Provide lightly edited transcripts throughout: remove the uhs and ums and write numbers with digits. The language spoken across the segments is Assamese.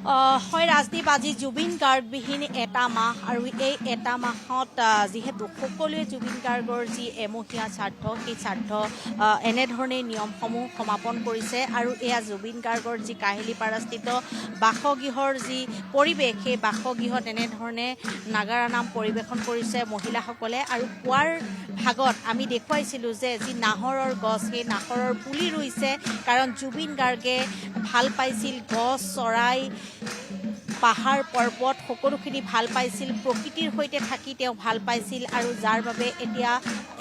হয় ৰাজদীপ, আজি জুবিন গাৰ্গবিহীন এটা মাহ আৰু এই এটা মাহত যিহেতু সকলোৱে জুবিন গাৰ্গৰ যি এমহীয়া শ্ৰাদ্ধ সেই শ্ৰাদ্ধ এনেধৰণে নিয়মসমূহ সমাপন কৰিছে আৰু এয়া জুবিন গাৰ্গৰ যি কাহিলীপাৰাস্থিত বাসগৃহৰ যি পৰিৱেশ সেই বাসগৃহত এনেধৰণে নাগাৰা নাম পৰিৱেশন কৰিছে মহিলাসকলে। আৰু পুৱাৰ ভাগত আমি দেখুৱাইছিলোঁ যে যি নাহৰৰ গছ সেই নাহৰৰ পুলি ৰুইছে, কাৰণ জুবিন গাৰ্গে ভাল পাইছিল গছ চৰাই পাহাৰ পৰ্বত সকলোখিনি ভাল পাইছিল, প্ৰকৃতিৰ সৈতে থাকি তেওঁ ভাল পাইছিল আৰু যাৰ বাবে এতিয়া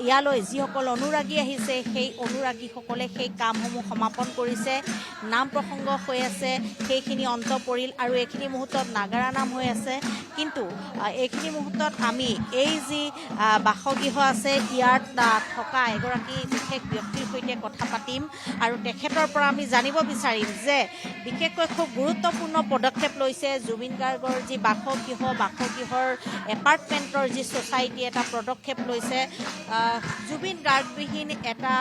ইয়ালৈ যিসকল অনুৰাগী আহিছে সেই অনুৰাগীসকলে সেই কামসমূহ সমাপন কৰিছে। নাম প্ৰসংগ হৈ আছে, সেইখিনি অন্ত পৰিল আৰু এইখিনি মুহূৰ্তত নাগাৰা নাম হৈ আছে। কিন্তু এইখিনি মুহূৰ্তত আমি এই যি বাসগৃহ আছে ইয়াত থকা এগৰাকী বিশেষ ব্যক্তিৰ সৈতে কথা পাতিম আৰু তেখেতৰ পৰা আমি জানিব বিচাৰিম যে বিশেষকৈ খুব গুৰুত্বপূৰ্ণ পদক্ষেপ লৈছে জুবিন গাৰ্গৰ যি বাসগৃহৰ এপাৰ্টমেণ্টৰ যি ছ'চাইটি এটা পদক্ষেপ লৈছে। জুবিন গাৰ্গবিহীন এটা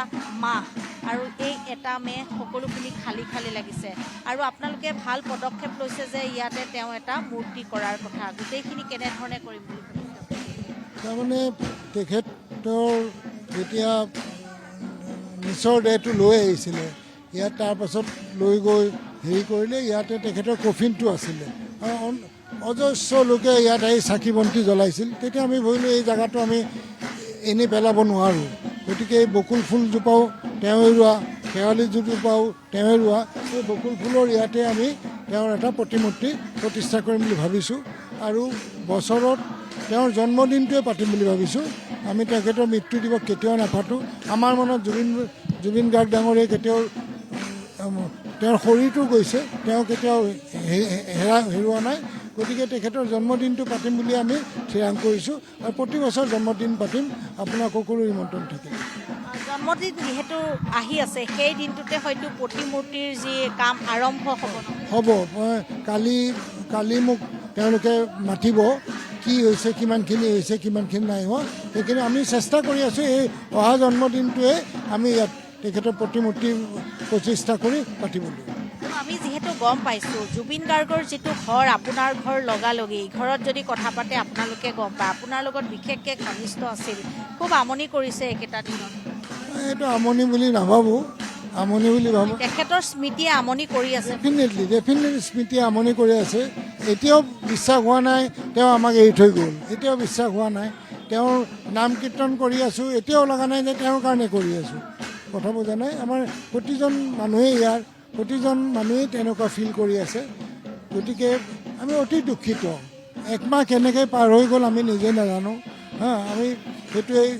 মাহ আৰু এই এটা মে সকলোখিনি খালী খালী লাগিছে আৰু আপোনালোকে ভাল পদক্ষেপ লৈছে যে ইয়াতে তেওঁ এটা মূৰ্তি কৰাৰ কথা। গোটেইখিনি কেনেধৰণে কৰিম বুলি ভাবিছে? তাৰমানে তেখেতৰ যেতিয়া নিচৰ দেহটো লৈ আহিছিলে ইয়াত, তাৰপাছত লৈ গৈ হেৰি কৰিলে, ইয়াতে তেখেতৰ কফিনটো আছিলে আৰু অজস্ৰ লোকে ইয়াত আহি চাকি বন্তি জ্বলাইছিল। তেতিয়া আমি ভাবিলোঁ এই জেগাটো আমি এনেই পেলাব নোৱাৰোঁ, গতিকে এই বকুল ফুলজোপাও তেওঁৱে ৰোৱা, শেৱালি জোপোপাও তেওঁৱে ৰোৱা, এই বকুল ফুলৰ ইয়াতে আমি তেওঁৰ এটা প্ৰতিমূৰ্তি প্ৰতিষ্ঠা কৰিম বুলি ভাবিছোঁ আৰু বছৰত তেওঁৰ জন্মদিনটোৱে পাতিম বুলি ভাবিছোঁ। আমি তেখেতৰ মৃত্যু দিৱস কেতিয়াও নাপাতোঁ। আমাৰ মনত জুবিন গাৰ্গ ডাঙৰীয়া কেতিয়াও তেওঁৰ শৰীৰটো গৈছে, তেওঁ কেতিয়াও হেৰুৱা নাই, গতিকে তেখেতৰ জন্মদিনটো পাতিম বুলি আমি থিৰাং কৰিছোঁ আৰু প্ৰতি বছৰ জন্মদিন পাতিম। আপোনাৰ সকলো নিমন্ত্ৰণ থাকিল। জন্মদিন যিহেতু আহি আছে সেই দিনটোতে হয়তো প্ৰতিমূৰ্তিৰ যি কাম আৰম্ভ হ'ব। কালি মোক তেওঁলোকে মাতিব, কি হৈছে, কিমানখিনি হৈছে, কিমানখিনি নাই হোৱা, সেইখিনি আমি চেষ্টা কৰি আছোঁ। এই অহা জন্মদিনটোৱে আমি ইয়াত তেখেতৰ প্ৰতিমূৰ্তি প্ৰতিষ্ঠা কৰি পাতিবলৈ। আমি যিহেতু গম পাইছোঁ জুবিন গাৰ্গৰ যিটো ঘৰ, আপোনাৰ ঘৰ লগালগি, ঘৰত যদি কথা পাতে আপোনালোকে গম পায়, আপোনাৰ লগত বিশেষকৈ ঘনিষ্ঠ আছিল, খুব আমনি কৰিছে এইকেইটা দিনত। এইটো আমনি বুলি নাভাবোঁ, আমনি বুলি ভাবোঁ তেখেতৰ স্মৃতিয়ে আমনি কৰি আছে। ডেফিনেটলি স্মৃতিয়ে আমনি কৰি আছে। এতিয়াও বিশ্বাস হোৱা নাই তেওঁ আমাক এৰি থৈ গ'ল, এতিয়াও বিশ্বাস হোৱা নাই। তেওঁৰ নাম কীৰ্তন কৰি আছোঁ, এতিয়াও লগা নাই যে তেওঁৰ কাৰণে কৰি আছোঁ। কথা বুজা নাই। আমাৰ প্ৰতিজন মানুহেই তেনেকুৱা ফিল কৰি আছে, গতিকে আমি অতি দুখিত। একমাহ কেনেকৈ পাৰ হৈ গ'ল আমি নিজে নাজানো। আমি সেইটোৱেই